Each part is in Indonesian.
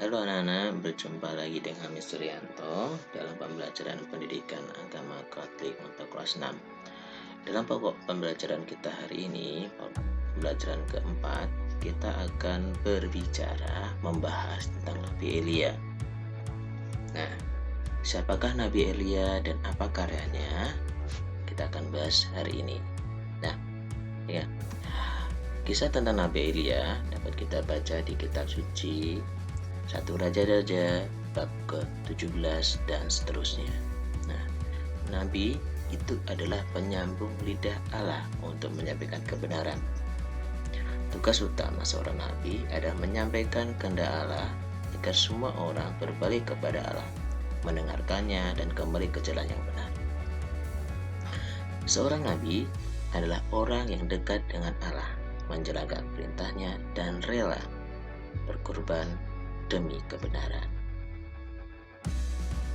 Halo anak-anak, berjumpa lagi dengan Mr. Yanto dalam pembelajaran pendidikan agama Katolik untuk kelas 6. Dalam pokok pembelajaran kita hari ini, pembelajaran keempat, kita akan berbicara membahas tentang Nabi Elia. Nah, siapakah Nabi Elia dan apa karyanya? Kita akan bahas hari ini. Nah, ya, kisah tentang Nabi Elia dapat kita baca di kitab suci 1 Raja-Raja bab ke-17 dan seterusnya. Nah, Nabi itu adalah penyambung lidah Allah untuk menyampaikan kebenaran. Tugas utama seorang nabi adalah menyampaikan kehendak Allah agar semua orang berbalik kepada Allah, mendengarkannya dan kembali ke jalan yang benar. Seorang nabi adalah orang yang dekat dengan Allah, menjalankan perintahnya dan rela berkorban demi kebenaran.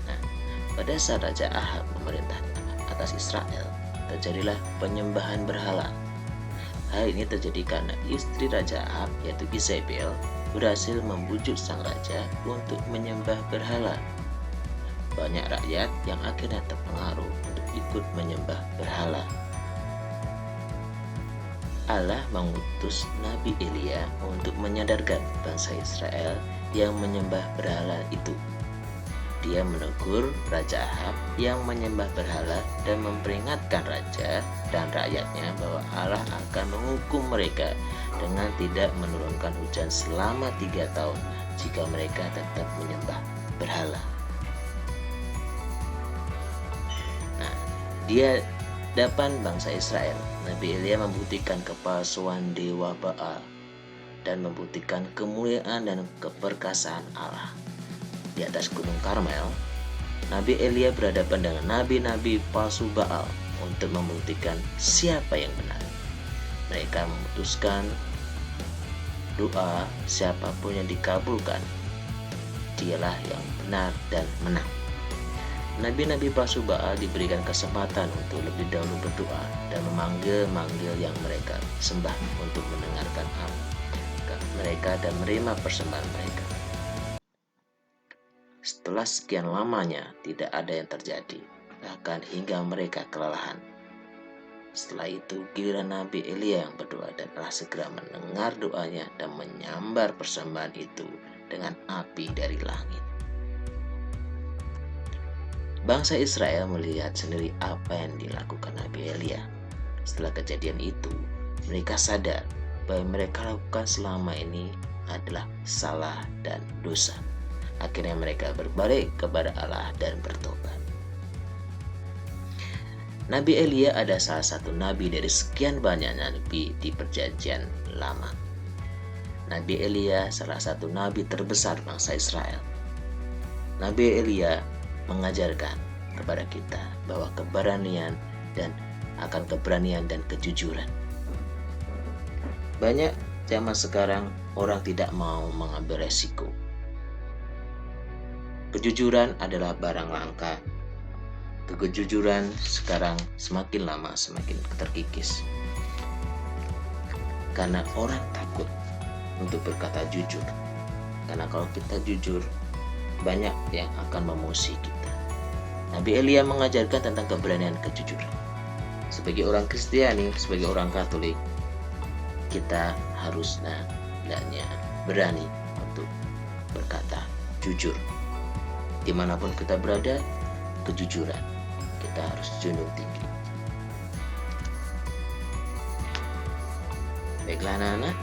Nah, pada saat Raja Ahab memerintah atas Israel, terjadilah penyembahan berhala. Hal ini terjadi karena istri Raja Ahab, yaitu Isabel, berhasil membujuk sang raja untuk menyembah berhala. Banyak rakyat yang akhirnya terpengaruh untuk ikut menyembah berhala. Allah mengutus Nabi Elia untuk menyadarkan bangsa Israel yang menyembah berhala itu. Dia menegur Raja Ahab yang menyembah berhala dan memperingatkan raja dan rakyatnya bahwa Allah akan menghukum mereka dengan tidak menurunkan hujan selama 3 tahun jika mereka tetap menyembah berhala. Nah, di hadapan bangsa Israel, Nabi Elia membuktikan kepalsuan dewa Baal dan membuktikan kemuliaan dan keperkasaan Allah. Di atas Gunung Karmel, Nabi Elia berhadapan dengan nabi-nabi palsu Baal untuk membuktikan siapa yang benar. Mereka memutuskan doa siapapun yang dikabulkan, dialah yang benar dan menang. Nabi-nabi palsu Baal diberikan kesempatan untuk lebih dahulu berdoa dan memanggil yang mereka sembah untuk mendengarkan mereka dan menerima persembahan mereka. Setelah sekian lamanya tidak ada yang terjadi, bahkan hingga mereka kelelahan. Setelah itu giliran Nabi Elia yang berdoa dan Allah segera mendengar doanya dan menyambar persembahan itu dengan api dari langit. Bangsa Israel melihat sendiri apa yang dilakukan Nabi Elia. Setelah kejadian itu, mereka sadar bahwa mereka lakukan selama ini adalah salah dan dosa. Akhirnya mereka berbalik kepada Allah dan bertobat. Nabi Elia adalah salah satu nabi dari sekian banyak nabi di Perjanjian Lama. Nabi Elia salah satu nabi terbesar bangsa Israel. Nabi Elia mengajarkan kepada kita bahwa keberanian dan kejujuran. Banyak zaman sekarang orang tidak mau mengambil resiko. Kejujuran adalah barang langka. Kejujuran sekarang semakin lama semakin terkikis. Karena orang takut untuk berkata jujur. Karena kalau kita jujur, banyak yang akan memusuhi kita. Nabi Elia mengajarkan tentang keberanian kejujuran. Sebagai orang Kristiani, sebagai orang Katolik, kita harus berani untuk berkata jujur. Dimanapun kita berada, kejujuran kita harus junjung tinggi. Baiklah anak-anak,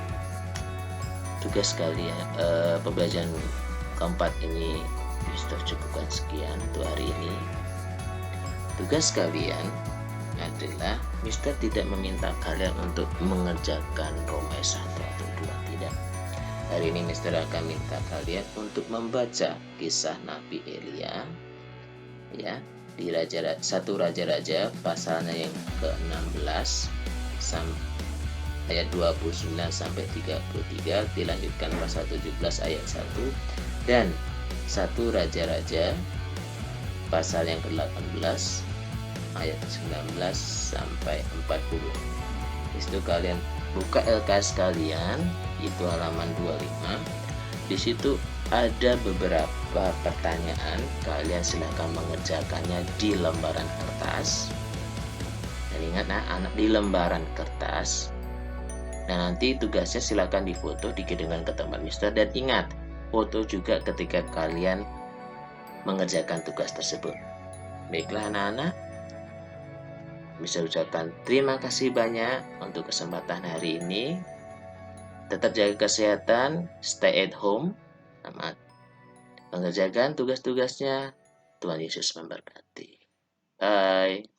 tugas kalian pembelajaran keempat ini Mister cukupkan sekian untuk hari ini. Tugas kalian adalah Mister tidak meminta kalian untuk mengerjakan Roma 1 atau 2, tidak. Hari ini Mister akan minta kalian untuk membaca kisah Nabi Elia ya, di 1 Raja-Raja pasalnya yang ke-16 ayat 29 sampai 33, dilanjutkan pasal 17 ayat 1, dan 1 Raja-Raja pasal yang ke-18 ayat 19 sampai 40. Di situ kalian buka LKS kalian, itu halaman 25, Di situ ada beberapa pertanyaan, kalian silahkan mengerjakannya di lembaran kertas. Dan ingat nah, anak di lembaran kertas. Nah, nanti tugasnya silakan difoto, dikirimkan ke tempat Mister, dan ingat, foto juga ketika kalian mengerjakan tugas tersebut. Baiklah anak-anak, bisa ucapkan terima kasih banyak untuk kesempatan hari ini. Tetap jaga kesehatan, stay at home, selamat mengerjakan tugas-tugasnya. Tuhan Yesus memberkati. Bye.